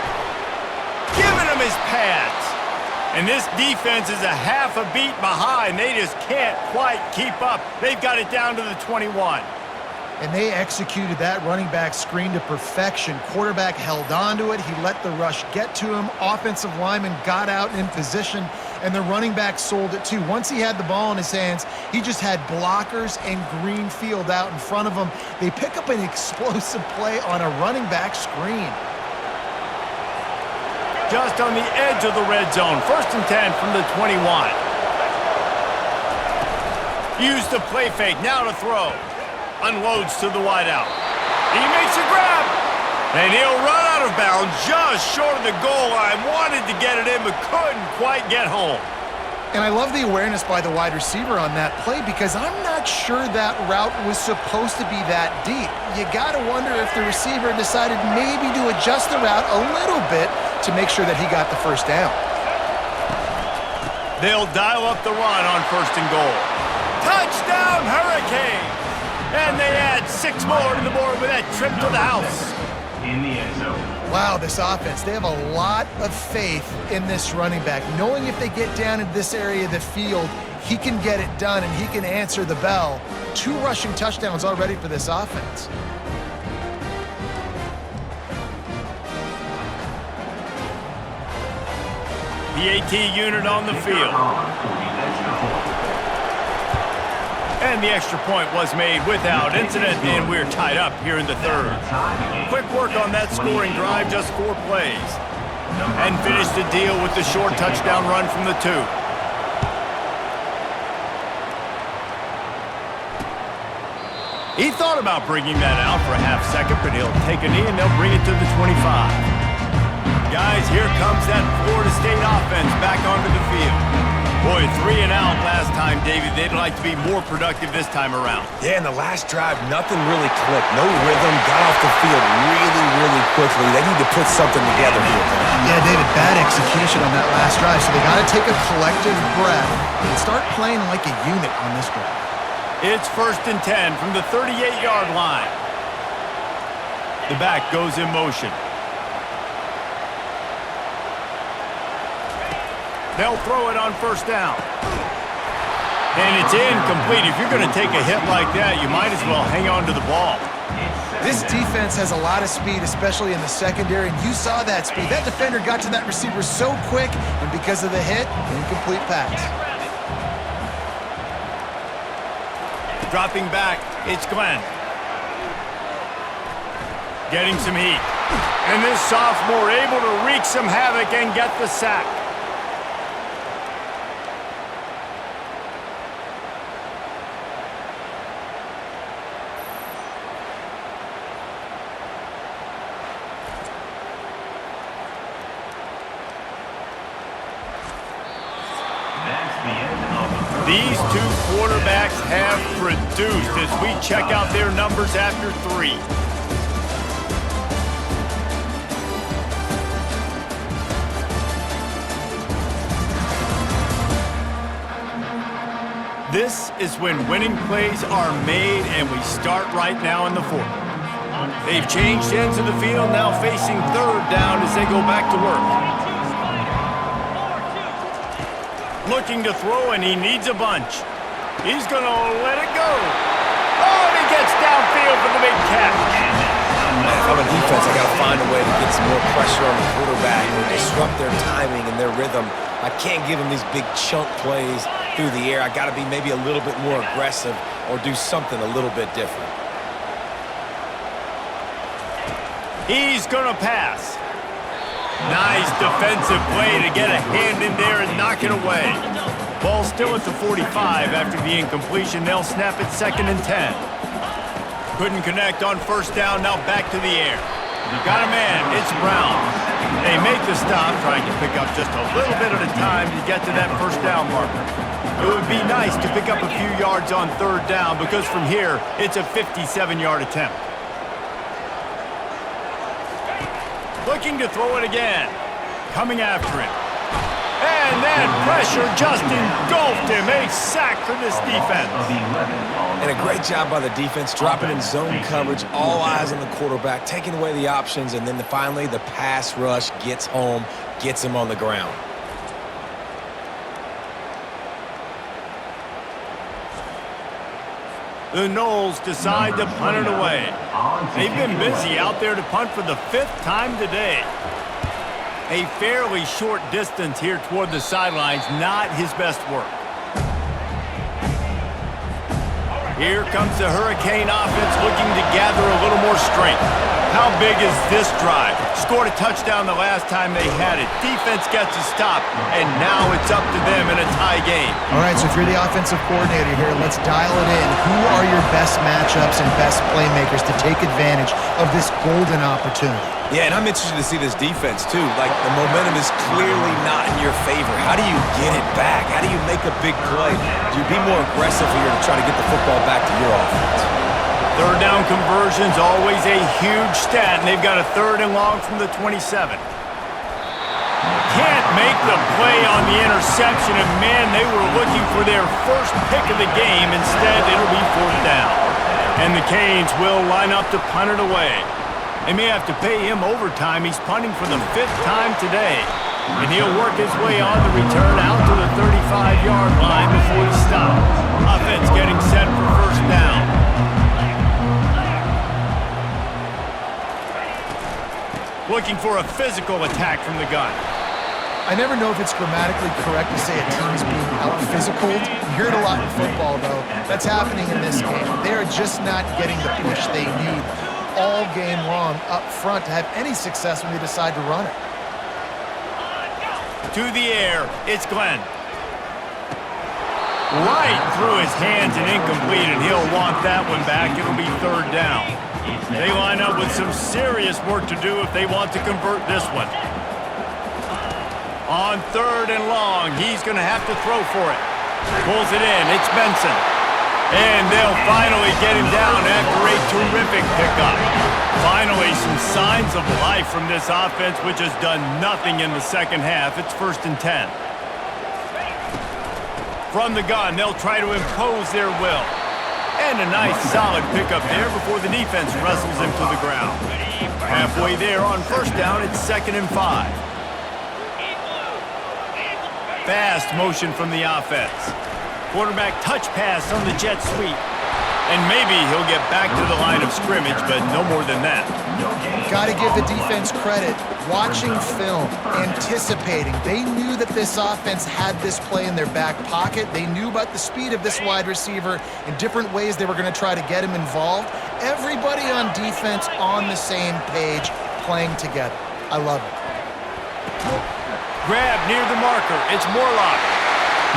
Giving him his pads. And this defense is a half a beat behind. They just can't quite keep up. They've got it down to the 21. And they executed that running back screen to perfection. Quarterback held on to it. He let the rush get to him. Offensive lineman got out in position, and the running back sold it too. Once he had the ball in his hands, he just had blockers and green field out in front of him. They pick up an explosive play on a running back screen. Just on the edge of the red zone. 1st and 10 from the 21. Use the play fake. Now to throw. Unloads to the wideout. He makes a grab. And he'll run out of bounds just short of the goal line. Wanted to get it in, but couldn't quite get home. And I love the awareness by the wide receiver on that play because I'm not sure that route was supposed to be that deep. You got to wonder if the receiver decided maybe to adjust the route a little bit to make sure that he got the first down. They'll dial up the run on 1st and goal. Touchdown, Hurricane! And they add 6 more to the board with that trip to the house. In the end zone. Wow, this offense, they have a lot of faith in this running back, knowing if they get down in this area of the field, he can get it done and he can answer the bell. 2 rushing touchdowns already for this offense. PAT unit on the field. And the extra point was made without incident, and we're tied up here in the 3rd. Quick work on that scoring drive, just 4 plays. And finished the deal with the short touchdown run from the 2. He thought about bringing that out for a half second, but he'll take a knee and they'll bring it to the 25. Guys, here comes that Florida State offense back onto the field. Boy, 3 and out last time, David. They'd like to be more productive this time around. Yeah, in the last drive, nothing really clicked. No rhythm, got off the field really, really quickly. They need to put something together here. Yeah, David, bad execution on that last drive, so they got to take a collective breath and start playing like a unit on this drive. It's 1st and 10 from the 38-yard line. The back goes in motion. They'll throw it on 1st down. And it's incomplete. If you're going to take a hit like that, you might as well hang on to the ball. This defense has a lot of speed, especially in the secondary, and you saw that speed. That defender got to that receiver so quick, and because of the hit, incomplete pass. Dropping back, it's Glenn. Getting some heat. And this sophomore able to wreak some havoc and get the sack. These 2 quarterbacks have produced as we check out their numbers after 3. This is when winning plays are made, and we start right now in the 4th. They've changed ends of the field, now facing 3rd down as they go back to work. Looking to throw, and he needs a bunch. He's going to let it go. Oh, and he gets downfield for the big catch. Man, if I'm a defense, I got to find a way to get some more pressure on the quarterback or disrupt their timing and their rhythm. I can't give them these big chunk plays through the air. I got to be maybe a little bit more aggressive or do something a little bit different. He's going to pass. Nice defensive play to get a hand in there and knock it away. Ball still at the 45 after the incompletion. They'll snap it 2nd and 10. Couldn't connect on 1st down, now back to the air. Got a man, it's Brown. They make the stop, trying to pick up just a little bit at a time to get to that 1st down marker. It would be nice to pick up a few yards on 3rd down because from here, it's a 57-yard attempt. Looking to throw it again. Coming after it. And that pressure just engulfed him. A sack for this defense. And a great job by the defense, dropping in zone coverage, all eyes on the quarterback, taking away the options, and then finally the pass rush gets home, gets him on the ground. The Noles decide to punt it away. They've been busy out there to punt for the 5th time today. A fairly short distance here toward the sidelines, not his best work. Here comes the Hurricane offense looking to gather a little more strength. How big is this drive? Scored a touchdown the last time they had it. Defense gets a stop, and now it's up to them in a tie game. All right, so if you're the offensive coordinator here, let's dial it in. Who are your best matchups and best playmakers to take advantage of this golden opportunity? Yeah, and I'm interested to see this defense, too. Like, the momentum is clearly not in your favor. How do you get it back? How do you make a big play? Do you be more aggressive here to try to get the football back to your offense? 3rd down conversion's always a huge stat, and they've got a 3rd and long from the 27. Can't make the play on the interception, and man, they were looking for their first pick of the game. Instead, it'll be 4th down. And the Canes will line up to punt it away. They may have to pay him overtime. He's punting for the 5th time today. And he'll work his way on the return out to the 35-yard line before he stops. Offense getting set for 1st down. Looking for a physical attack from the gun. I never know if it's grammatically correct to say a team is being out-physicaled. You hear it a lot in football, though. That's happening in this game. They are just not getting the push they need all game long up front to have any success when they decide to run it. To the air, it's Glenn. Right through his hands and incomplete, and he'll want that one back. It'll be 3rd down. They line up with some serious work to do if they want to convert this one. On 3rd and long, he's going to have to throw for it. Pulls it in, it's Benson. And they'll finally get him down after a terrific pickup. Finally, some signs of life from this offense, which has done nothing in the 2nd half. It's 1st and 10. From the gun, they'll try to impose their will. And a nice solid pickup there before the defense wrestles him to the ground. Halfway there on 1st down, it's 2nd and 5. Fast motion from the offense. Quarterback touch pass on the jet sweep. And maybe he'll get back to the line of scrimmage, but no more than that. Got to give the defense credit. Watching film, anticipating. They knew that this offense had this play in their back pocket. They knew about the speed of this wide receiver and different ways they were going to try to get him involved. Everybody on defense on the same page, playing together. I love it. Grab near the marker. It's Morlock.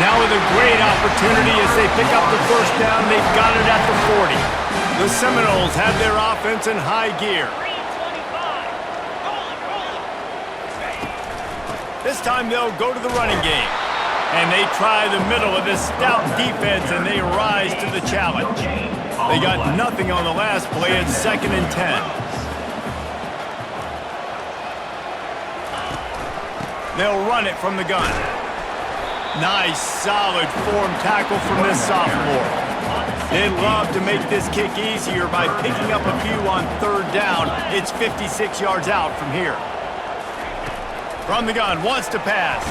Now with a great opportunity as they pick up the 1st down. They've got it at the 40. The Seminoles have their offense in high gear. This time they'll go to the running game. And they try the middle of this stout defense, and they rise to the challenge. They got nothing on the last play. It's 2nd and 10. They'll run it from the gun. Nice, solid form tackle from this sophomore. They'd love to make this kick easier by picking up a few on 3rd down. It's 56 yards out from here. From the gun, wants to pass.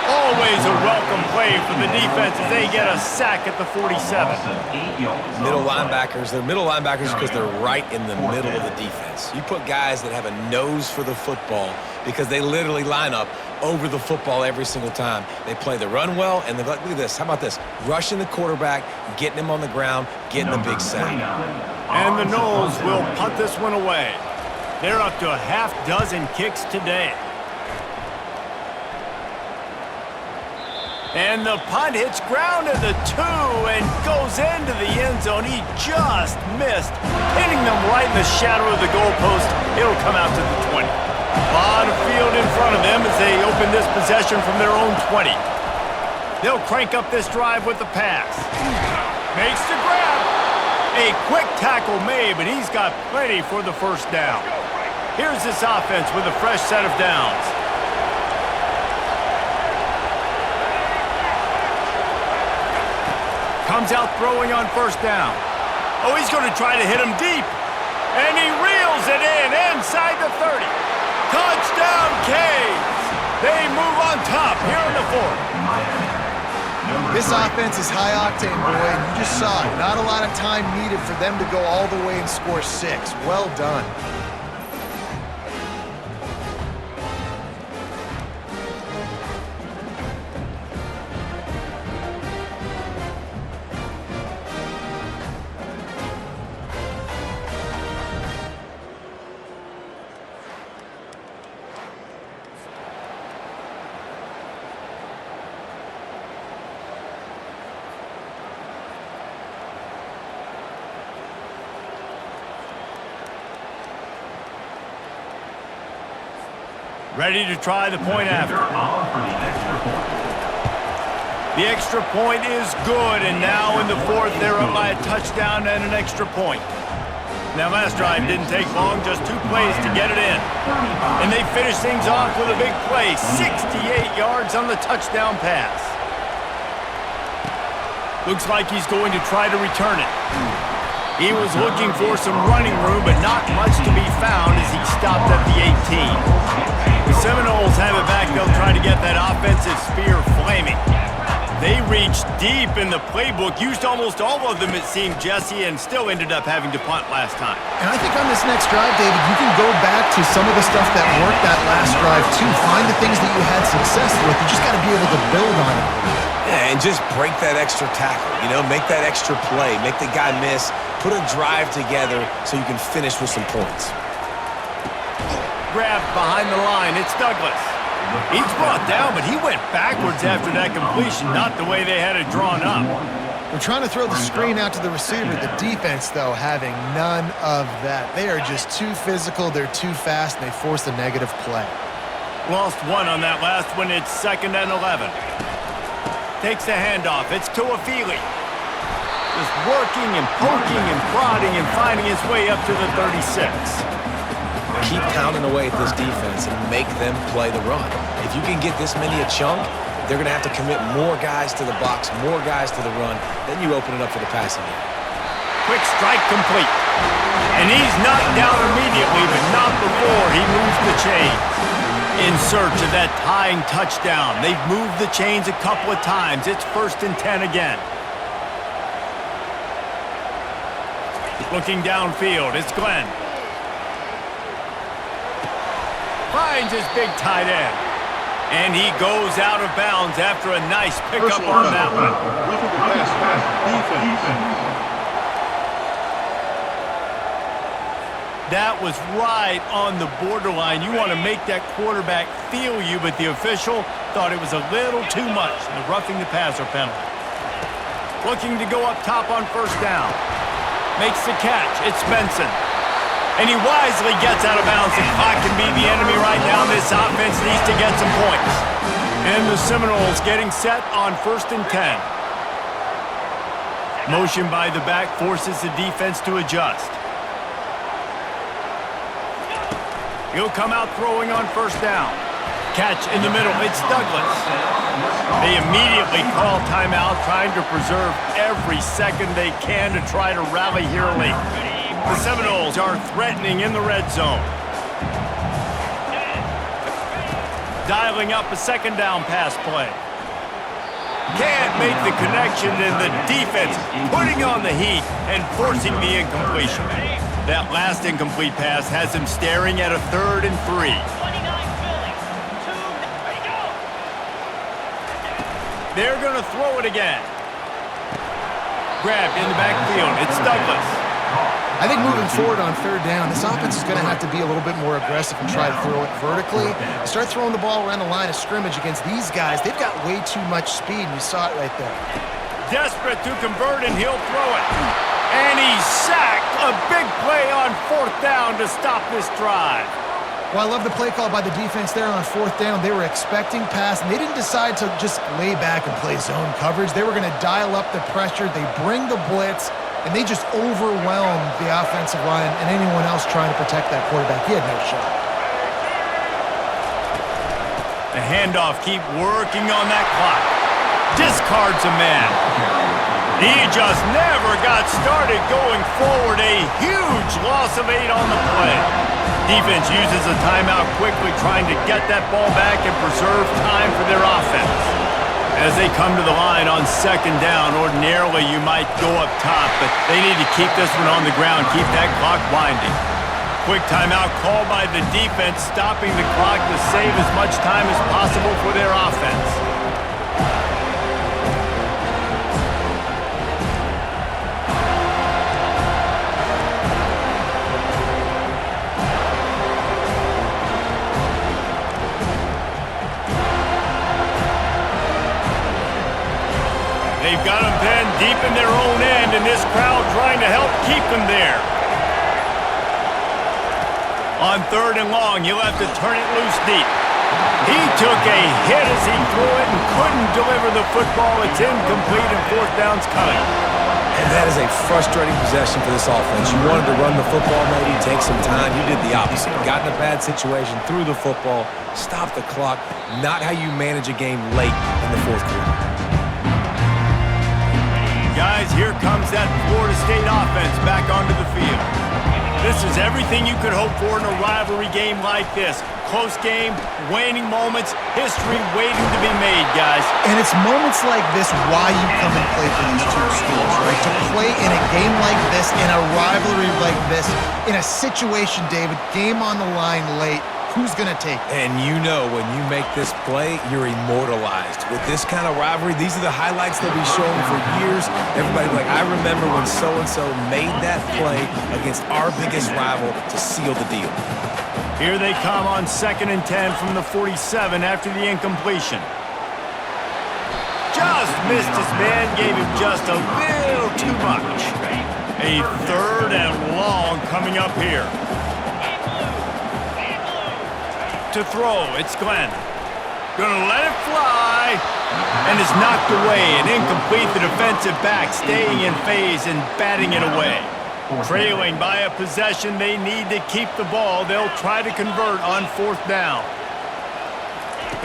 Always a welcome play for the defense as they get a sack at the 47. Middle linebackers, they're middle linebackers because they're right in the middle of the defense. You put guys that have a nose for the football because they literally line up over the football every single time. They play the run well, and look at this. How about this? Rushing the quarterback, getting him on the ground, getting the big sack. And the Noles will punt this one away. They're up to a half-dozen kicks today. And the punt hits ground at the 2 and goes into the end zone. He just missed, hitting them right in the shadow of the goalpost. It'll come out to the 20. A lot of field in front of them as they open this possession from their own 20. They'll crank up this drive with the pass. Makes the grab. A quick tackle made, but he's got plenty for the 1st down. Here's this offense with a fresh set of downs. Comes out throwing on 1st down. Oh, he's going to try to hit him deep. And he reels it in inside the 30. Touchdown, Canes! They move on top here in the 4th. This offense is high octane, boy, and you just saw it. Not a lot of time needed for them to go all the way and score 6. Well done. Ready to try the point after. The extra point is good, and now in the 4th, they're up by a touchdown and an extra point. That last drive didn't take long, just 2 plays to get it in. And they finished things off with a big play, 68 yards on the touchdown pass. Looks like he's going to try to return it. He was looking for some running room, but not much to be found as he stopped at the 18. The Seminoles have it back. They'll try to get that offensive spear flaming. They reached deep in the playbook, used almost all of them, it seemed, Jesse, and still ended up having to punt last time. And I think on this next drive, David, you can go back to some of the stuff that worked that last drive, too. Find the things that you had success with. You just got to be able to build on it. Yeah, and just break that extra tackle, make that extra play, make the guy miss, put a drive together so you can finish with some points. Grabbed behind the line, it's Douglas. He's brought down, but he went backwards after that completion, not the way they had it drawn up. They're trying to throw the screen out to the receiver. The defense, though, having none of that. They are just too physical, they're too fast, and they force a negative play. Lost 1 on that last one. It's 2nd and 11. Takes the handoff. It's Tuafili. Just working and poking and prodding and finding his way up to the 36. Keep pounding away at this defense and make them play the run. If you can get this many a chunk, they're going to have to commit more guys to the box, more guys to the run. Then you open it up for the passing game. Quick strike complete. And he's knocked down immediately, but not before he moves the chains. In search of that tying touchdown. They've moved the chains a couple of times. It's 1st and 10 again. Looking downfield, it's Glenn. Finds his big tight end. And he goes out of bounds after a nice pickup on that one. That was right on the borderline. You want to make that quarterback feel you, but the official thought it was a little too much. The roughing the passer penalty. Looking to go up top on 1st down. Makes the catch. It's Benson. And he wisely gets out of bounds. The clock can be the enemy right now. This offense needs to get some points. And the Seminoles getting set on 1st and 10. Motion by the back forces the defense to adjust. He'll come out throwing on 1st down. Catch in the middle. It's Douglas. They immediately call timeout, trying to preserve every second they can to try to rally here late. The Seminoles are threatening in the red zone. Dialing up a 2nd down pass play. Can't make the connection, and the defense putting on the heat and forcing the incompletion. That last incomplete pass has him staring at a 3rd and 3. They're going to throw it again. Grabbed in the backfield. It's Douglas. I think moving forward on 3rd down, this offense is going to have to be a little bit more aggressive and try to throw it vertically. Start throwing the ball around the line of scrimmage against these guys. They've got way too much speed, and you saw it right there. Desperate to convert, and he'll throw it. And he's sacked. A big play on 4th down to stop this drive. Well, I love the play call by the defense there on 4th down. They were expecting pass, and they didn't decide to just lay back and play zone coverage. They were going to dial up the pressure. They bring the blitz, and they just overwhelmed the offensive line and anyone else trying to protect that quarterback. He had no shot. The handoff, keep working on that clock. Discards a man. He just never got started going forward. A huge loss of 8 on the play. Defense uses a timeout quickly, trying to get that ball back and preserve time for their offense. As they come to the line on 2nd down, ordinarily you might go up top, but they need to keep this one on the ground, keep that clock winding. Quick timeout called by the defense, stopping the clock to save as much time as possible for their offense. They've got them pinned deep in their own end, and this crowd trying to help keep them there. On 3rd and long, he'll have to turn it loose deep. He took a hit as he threw it and couldn't deliver the football. It's incomplete, and 4th down's coming. And that is a frustrating possession for this offense. You wanted to run the football, maybe take some time. You did the opposite. Got in a bad situation, threw the football, stopped the clock. Not how you manage a game late in the fourth quarter. Guys, here comes that Florida State offense back onto the field. This is everything you could hope for in a rivalry game like this. Close game, waning moments, history waiting to be made, guys. And it's moments like this why you come and play for these two schools, right? To play in a game like this, in a rivalry like this, in a situation, David, game on the line late, who's going to take it? And you know when you make this play, you're immortalized. With this kind of rivalry, these are the highlights they'll be showing for years. Everybody like, I remember when so-and-so made that play against our biggest rival to seal the deal. Here they come on 2nd and 10 from the 47 after the incompletion. Just missed his man, gave him just a little too much. A 3rd and long coming up here. To throw, it's Glenn. Gonna let it fly. And it's knocked away and incomplete. The defensive back staying in phase and batting it away. Trailing by a possession, they need to keep the ball. They'll try to convert on 4th down.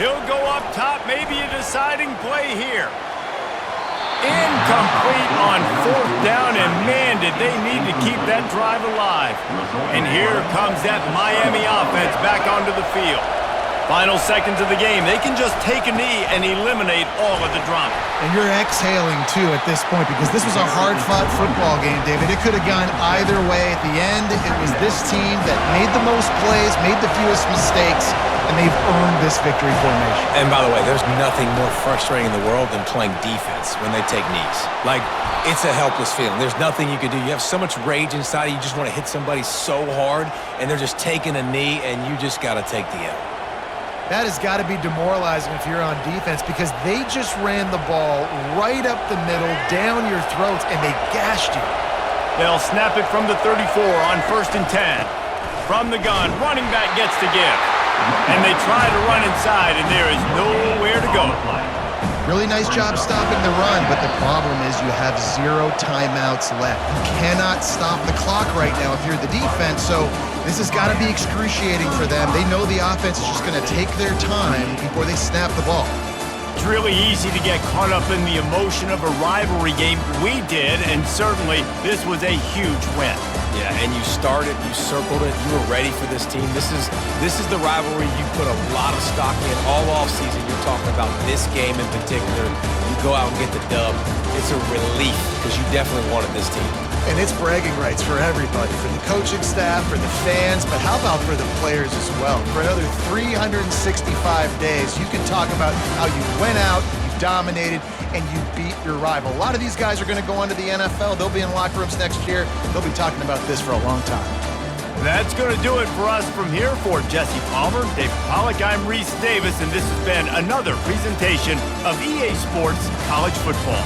He'll go up top, maybe a deciding play here. Incomplete on 4th down, and man, did they need to keep that drive alive. And here comes that Miami offense back onto the field. Final seconds of the game, they can just take a knee and eliminate all of the drama. And you're exhaling, too, at this point, because this was a hard-fought football game, David. It could have gone either way. At the end, it was this team that made the most plays, made the fewest mistakes, and they've earned this victory formation. And by the way, there's nothing more frustrating in the world than playing defense when they take knees. Like, it's a helpless feeling. There's nothing you can do. You have so much rage inside you just want to hit somebody so hard, and they're just taking a knee, and you just got to take the L. That has got to be demoralizing if you're on defense because they just ran the ball right up the middle, down your throats, and they gashed you. They'll snap it from the 34 on 1st and 10. From the gun, running back gets the give. And they try to run inside, and there is nowhere to go. Really nice job stopping the run, but the problem is you have 0 timeouts left. You cannot stop the clock right now if you're the defense, so this has got to be excruciating for them. They know the offense is just going to take their time before they snap the ball. It's really easy to get caught up in the emotion of a rivalry game. We did, and certainly this was a huge win. Yeah, and you started, you circled it, you were ready for this team. This is the rivalry you put a lot of stock in all offseason. You're talking about this game in particular. You go out and get the dub. It's a relief because you definitely wanted this team. And it's bragging rights for everybody, for the coaching staff, for the fans, but how about for the players as well? For another 365 days, you can talk about how you went out, you dominated, and you beat your rival. A lot of these guys are going to go on to the NFL. They'll be in locker rooms next year. They'll be talking about this for a long time. That's going to do it for us from here. For Jesse Palmer, David Pollack, I'm Reese Davis, and this has been another presentation of EA Sports College Football.